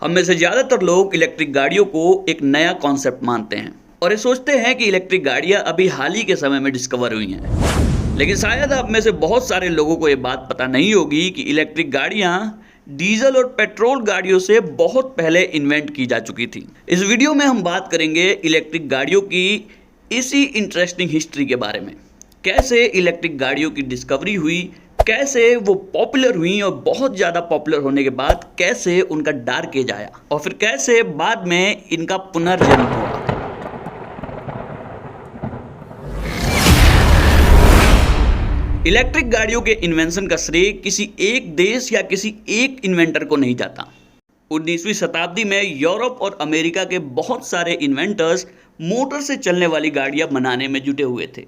हम में से ज़्यादातर लोग इलेक्ट्रिक गाड़ियों को एक नया कॉन्सेप्ट मानते हैं और ये सोचते हैं कि इलेक्ट्रिक गाड़ियाँ अभी हाल ही के समय में डिस्कवर हुई हैं। लेकिन शायद आप में से बहुत सारे लोगों को ये बात पता नहीं होगी कि इलेक्ट्रिक गाड़ियाँ डीजल और पेट्रोल गाड़ियों से बहुत पहले इन्वेंट की जा चुकी थी। इस वीडियो में हम बात करेंगे इलेक्ट्रिक गाड़ियों की इसी इंटरेस्टिंग हिस्ट्री के बारे में। कैसे इलेक्ट्रिक गाड़ियों की डिस्कवरी हुई, कैसे वो पॉपुलर हुई और बहुत ज़्यादा पॉपुलर होने के बाद कैसे उनका डार्क एज आया और फिर कैसे बाद में इनका पुनर्जन्म हुआ। इलेक्ट्रिक गाड़ियों के इन्वेंशन का श्रेय किसी एक देश या किसी एक इन्वेंटर को नहीं जाता। 19वीं शताब्दी में यूरोप और अमेरिका के बहुत सारे इन्वेंटर्स मोटर से चलने वाली गाड़ियां बनाने में जुटे हुए थे,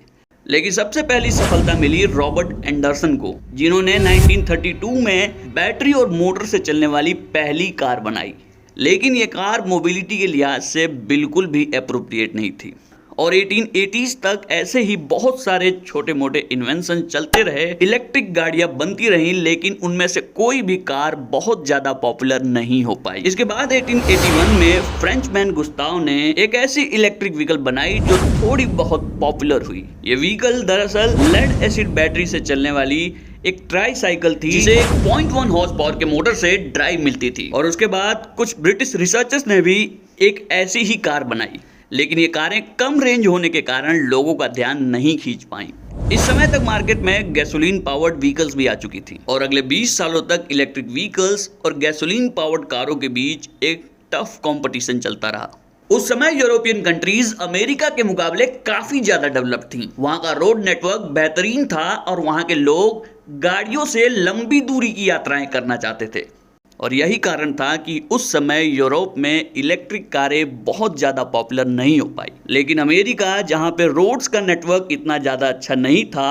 लेकिन सबसे पहली सफलता मिली रॉबर्ट एंडरसन को, जिन्होंने 1932 में बैटरी और मोटर से चलने वाली पहली कार बनाई। लेकिन ये कार मोबिलिटी के लिहाज से बिल्कुल भी एप्रोप्रिएट नहीं थी और 1880s तक ऐसे ही बहुत सारे छोटे मोटे इन्वेंशन चलते रहे। इलेक्ट्रिक गाड़ियां बनती रहीं, लेकिन उनमें से कोई भी कार बहुत ज़्यादा पॉपुलर नहीं हो पाई। इसके बाद 1881 में फ्रेंचमैन गुस्ताव ने एक ऐसी इलेक्ट्रिक व्हीकल बनाई जो थोड़ी बहुत पॉपुलर हुई। ये व्हीकल दरअसल लेड एसिड बैटरी से चलने वाली एक ट्राई साइकिल थी, जिसे 0.1 हॉर्स पावर के मोटर से ड्राइव मिलती थी। और उसके बाद कुछ ब्रिटिश रिसर्चर्स ने भी एक ऐसी ही कार बनाई, लेकिन ये कारें कम रेंज होने के कारण लोगों का ध्यान नहीं खींच पाई। इस समय तक मार्केट में गैसोलीन पावर्ड व्हीकल्स भी आ चुकी थी और अगले 20 सालों तक इलेक्ट्रिक व्हीकल्स और गैसोलीन पावर्ड कारों के बीच एक टफ कंपटीशन चलता रहा। उस समय यूरोपियन कंट्रीज अमेरिका के मुकाबले काफी ज्यादा डेवलप थी। वहां का रोड नेटवर्क बेहतरीन था और वहां के लोग गाड़ियों से लंबी दूरी की यात्राएं करना चाहते थे और यही कारण था कि उस समय यूरोप में इलेक्ट्रिक कारें बहुत ज़्यादा पॉपुलर नहीं हो पाई। लेकिन अमेरिका, जहां पे रोड्स का नेटवर्क इतना ज़्यादा अच्छा नहीं था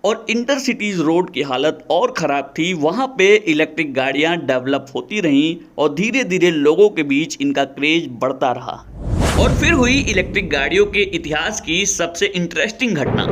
और इंटरसिटीज़ रोड की हालत और ख़राब थी, वहां पे इलेक्ट्रिक गाड़ियां डेवलप होती रहीं और धीरे धीरे लोगों के बीच इनका क्रेज बढ़ता रहा। और फिर हुई इलेक्ट्रिक गाड़ियों के इतिहास की सबसे इंटरेस्टिंग घटना,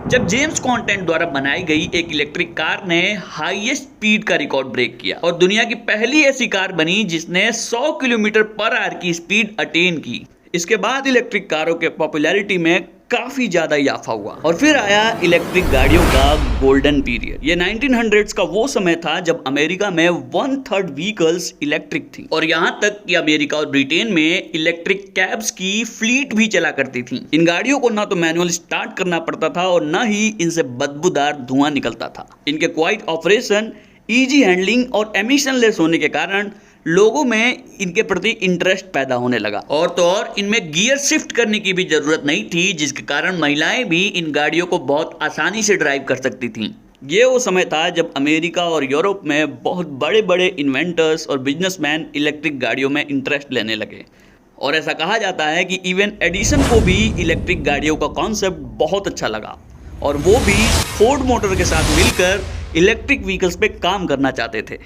जब जेम्स कॉन्टेंट द्वारा बनाई गई एक इलेक्ट्रिक कार ने हाईएस्ट स्पीड का रिकॉर्ड ब्रेक किया और दुनिया की पहली ऐसी कार बनी जिसने 100 किलोमीटर पर आवर की स्पीड अटेन की। इसके बाद इलेक्ट्रिक कारों के पॉपुलैरिटी में काफी ज्यादा इजाफा हुआ और फिर आया इलेक्ट्रिक गाड़ियों का गोल्डन पीरियड। ये 1900s का वो समय था जब अमेरिका में 1/3 व्हीकल्स इलेक्ट्रिक थी और यहाँ तक कि अमेरिका और ब्रिटेन में इलेक्ट्रिक कैब्स की फ्लीट भी चला करती थी। इन गाड़ियों को ना तो मैनुअल स्टार्ट करना पड़ता था और ना ही इनसे बदबूदार धुआं निकलता था। इनके क्वाइट ऑपरेशन, इजी हैंडलिंग और एमिशन लेस होने के कारण लोगों में इनके प्रति इंटरेस्ट पैदा होने लगा। और तो और इनमें गियर शिफ्ट करने की भी जरूरत नहीं थी, जिसके कारण महिलाएं भी इन गाड़ियों को बहुत आसानी से ड्राइव कर सकती थीं। ये वो समय था जब अमेरिका और यूरोप में बहुत बड़े बड़े इन्वेंटर्स और बिजनेसमैन इलेक्ट्रिक गाड़ियों में इंटरेस्ट लेने लगे और ऐसा कहा जाता है कि इवन एडिसन को भी इलेक्ट्रिक गाड़ियों का कॉन्सेप्ट बहुत अच्छा लगा और वो भी फोर्ड मोटर के साथ मिलकर इलेक्ट्रिक व्हीकल्स पे काम करना चाहते थे।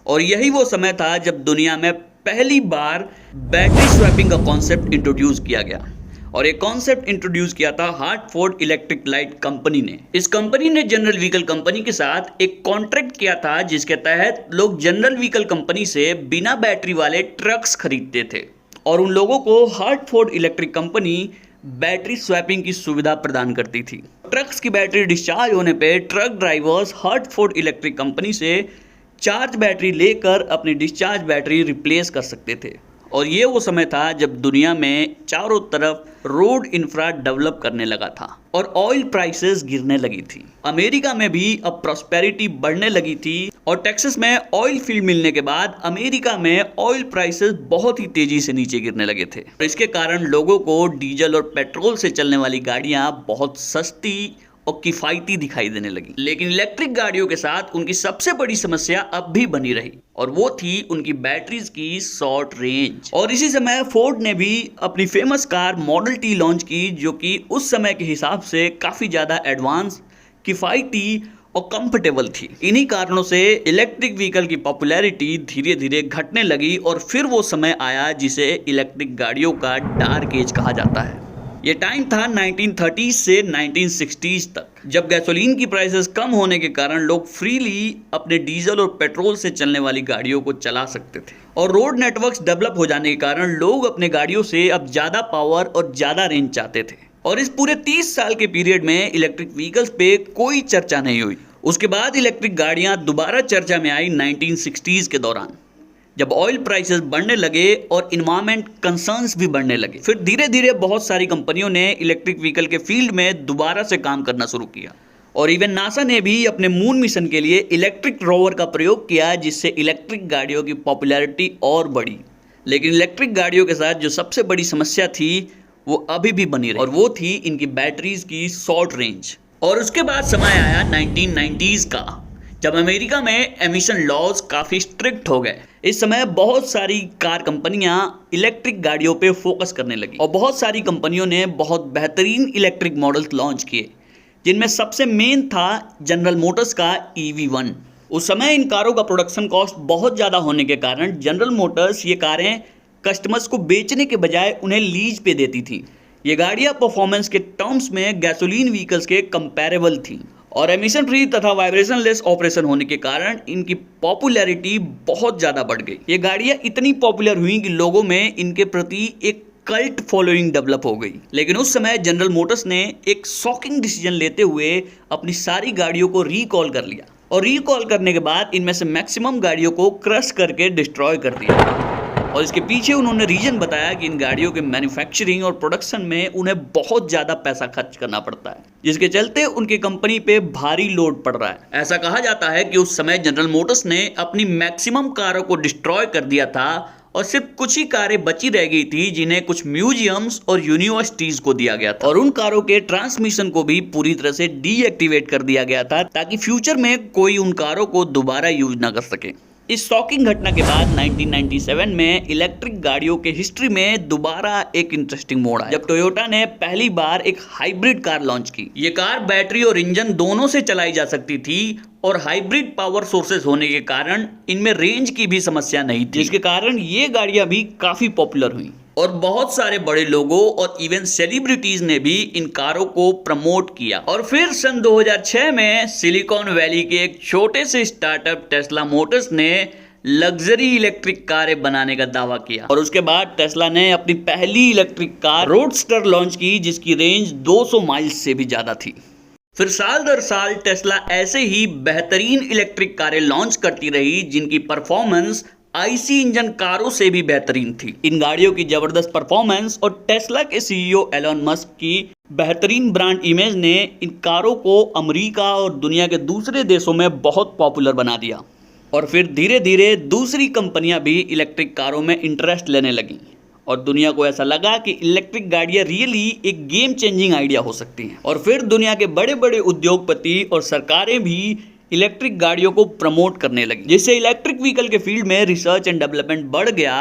और यही वो समय था जब दुनिया में पहली बार बैटरी स्वैपिंग का कॉन्सेप्ट इंट्रोड्यूस किया गया और एक कॉन्सेप्ट इंट्रोड्यूस किया था हार्टफोर्ड इलेक्ट्रिक लाइट कंपनी ने। इस कंपनी ने जनरल व्हीकल कंपनी के साथ एक कॉन्ट्रैक्ट किया था, जिसके तहत लोग जनरल व्हीकल कंपनी से बिना बैटरी वाले ट्रक्स खरीदते थे और उन लोगों को Hartford electric company battery swapping की सुविधा प्रदान करती थी। ट्रक्स की बैटरी डिस्चार्ज होने पे truck drivers Hartford electric company से चार्ज बैटरी लेकर अपनी डिस्चार्ज बैटरी रिप्लेस कर सकते थे और ये वो समय था जब दुनिया में चारों तरफ रोड इंफ्रा डेवलप करने लगा था और ऑयल प्राइसेस गिरने लगी थी। अमेरिका में भी अब प्रॉस्पेरिटी बढ़ने लगी थी और टेक्सास में ऑयल फील्ड मिलने के बाद अमेरिका में ऑयल प्राइसेस बहुत ही तेजी से नीचे गिरने लगे थे। इसके कारण लोगों को डीजल और पेट्रोल से चलने वाली गाड़ियां बहुत सस्ती और किफायती दिखाई देने लगी। लेकिन इलेक्ट्रिक गाड़ियों के साथ उनकी सबसे बड़ी समस्या अब भी बनी रही और वो थी उनकी बैटरीज की शॉर्ट रेंज। और इसी समय फोर्ड ने भी अपनी famous car model T launch की, जो कि उस समय के हिसाब से काफी ज्यादा एडवांस, किफायती और कंफर्टेबल थी। इन्हीं कारणों से इलेक्ट्रिक व्हीकल की पॉपुलैरिटी धीरे धीरे घटने लगी और फिर वो समय आया जिसे इलेक्ट्रिक गाड़ियों का डार्क एज कहा जाता है। ये टाइम था 1930 से 1960s तक, जब गैसोलीन की प्राइसेस कम होने के कारण लोग फ्रीली अपने डीजल और पेट्रोल से चलने वाली गाड़ियों को चला सकते थे। और रोड नेटवर्क्स डेवलप हो जाने के कारण लोग अपने गाड़ियों से अब ज़्यादा पावर और ज़्यादा रेंज चाहते थे। और इस पूरे 30 साल के पीरियड में इलेक्ट्रिक व्हीकल्स पे कोई चर्चा नहीं हुई। उसके बाद इलेक्ट्रिक गाड़ियाँ दोबारा चर्चा में आई 1960s के दौरान, जब ऑयल प्राइसेस बढ़ने लगे और इन्वायरमेंट कंसर्न्स भी बढ़ने लगे। फिर धीरे धीरे बहुत सारी कंपनियों ने इलेक्ट्रिक व्हीकल के फील्ड में दोबारा से काम करना शुरू किया। और इवन नासा ने भी अपने मून मिशन के लिए इलेक्ट्रिक रोवर का प्रयोग किया, जिससे इलेक्ट्रिक गाड़ियों की पॉपुलैरिटी और बढ़ी। लेकिन इलेक्ट्रिक गाड़ियों के साथ जो सबसे बड़ी समस्या थी वो अभी भी बनी रही, और वो थी इनकी बैटरीज की शॉर्ट रेंज। और उसके बाद समय आया 1990s का, जब अमेरिका में एमिशन लॉज काफ़ी स्ट्रिक्ट हो गए। इस समय बहुत सारी कार कंपनियां इलेक्ट्रिक गाड़ियों पे फोकस करने लगी, और बहुत सारी कंपनियों ने बहुत बेहतरीन इलेक्ट्रिक मॉडल्स लॉन्च किए, जिनमें सबसे मेन था जनरल मोटर्स का EV1। उस समय इन कारों का प्रोडक्शन कॉस्ट बहुत ज़्यादा होने के कारण जनरल मोटर्स ये कारें कस्टमर्स को बेचने के बजाय उन्हें लीज पे देती थी। ये गाड़ियाँ परफॉर्मेंस के टर्म्स में गैसोलीन व्हीकल्स के कंपैरेबल थी, और एमिशन फ्री तथा वाइब्रेशन लेस ऑपरेशन होने के कारण इनकी पॉपुलैरिटी बहुत ज़्यादा बढ़ गई। ये गाड़ियाँ इतनी पॉपुलर हुई कि लोगों में इनके प्रति एक कल्ट फॉलोइंग डेवलप हो गई। लेकिन उस समय जनरल मोटर्स ने एक शॉकिंग डिसीजन लेते हुए अपनी सारी गाड़ियों को रिकॉल कर लिया, और रिकॉल करने के बाद इनमें से मैक्सिमम गाड़ियों को क्रश करके डिस्ट्रॉय कर दिया। और इसके पीछे उन्होंने रीजन बताया कि इन गाड़ियों के मैन्युफैक्चरिंग और प्रोडक्शन में उन्हें बहुत ज़्यादा पैसा खर्च करना पड़ता है, जिसके चलते उनकी कंपनी पे भारी लोड पड़ रहा है। ऐसा कहा जाता है कि उस समय जनरल मोटर्स ने अपनी मैक्सिमम कारों को डिस्ट्रॉय कर दिया था, और सिर्फ कुछ ही कारें बची रह गई थी जिन्हें कुछ म्यूजियम्स और यूनिवर्सिटीज को दिया गया था, और उन कारों के ट्रांसमिशन को भी पूरी तरह से डीएक्टिवेट कर दिया गया था, ताकि फ्यूचर में कोई उन कारों को दोबारा यूज ना कर सके। इस शॉकिंग घटना के बाद 1997 में इलेक्ट्रिक गाड़ियों के हिस्ट्री में दोबारा एक इंटरेस्टिंग मोड़ आया, जब टोयोटा ने पहली बार एक हाइब्रिड कार लॉन्च की। ये कार बैटरी और इंजन दोनों से चलाई जा सकती थी, और हाइब्रिड पावर सोर्सेज होने के कारण इनमें रेंज की भी समस्या नहीं थी, जिसके कारण ये गाड़ियां भी काफी पॉपुलर हुई। और बहुत सारे बड़े लोगों और इवन सेलिब्रिटीज ने भी इन कारों को प्रमोट किया। और फिर सन 2006 में सिलिकॉन वैली के एक छोटे से स्टार्टअप टेस्ला मोटर्स ने लग्जरी इलेक्ट्रिक कारें बनाने का दावा किया, और उसके बाद टेस्ला ने अपनी पहली इलेक्ट्रिक कार रोडस्टर लॉन्च की, जिसकी रेंज 200 माइल्स से भी ज्यादा थी। फिर साल दर साल टेस्ला ऐसे ही बेहतरीन इलेक्ट्रिक कारें लॉन्च करती रही, जिनकी परफॉर्मेंस आईसी इंजन कारों से भी बेहतरीन थी। इन गाड़ियों की जबरदस्त परफॉर्मेंस और टेस्ला के CEO एलन मस्क की बेहतरीन ब्रांड इमेज ने इन कारों को अमेरिका और दुनिया के दूसरे देशों में बहुत पॉपुलर बना दिया। और फिर धीरे धीरे दूसरी कंपनियां भी इलेक्ट्रिक कारों में इंटरेस्ट लेने लगी, और दुनिया को ऐसा लगा कि इलेक्ट्रिक गाड़ियां रियली एक गेम चेंजिंग आइडिया हो सकती हैं। और फिर दुनिया के बड़े बड़े उद्योगपति और सरकारें भी इलेक्ट्रिक गाड़ियों को प्रमोट करने लगी, जिससे इलेक्ट्रिक व्हीकल के फील्ड में रिसर्च एंड डेवलपमेंट बढ़ गया,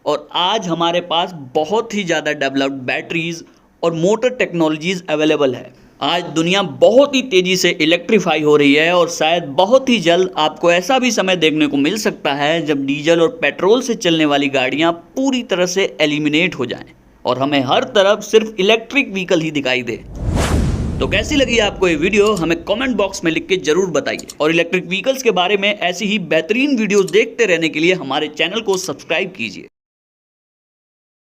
और आज हमारे पास बहुत ही ज़्यादा डेवलप्ड बैटरीज और मोटर टेक्नोलॉजीज अवेलेबल है। आज दुनिया बहुत ही तेज़ी से इलेक्ट्रीफाई हो रही है, और शायद बहुत ही जल्द आपको ऐसा भी समय देखने को मिल सकता है जब डीजल और पेट्रोल से चलने वाली गाड़ियाँ पूरी तरह से एलिमिनेट हो जाएं, और हमें हर तरफ सिर्फ इलेक्ट्रिक व्हीकल ही दिखाई दे। तो कैसी लगी आपको ये वीडियो, हमें कमेंट बॉक्स में लिख के जरूर बताइए, और इलेक्ट्रिक व्हीकल्स के बारे में ऐसी ही बेहतरीन वीडियोस देखते रहने के लिए हमारे चैनल को सब्सक्राइब कीजिए।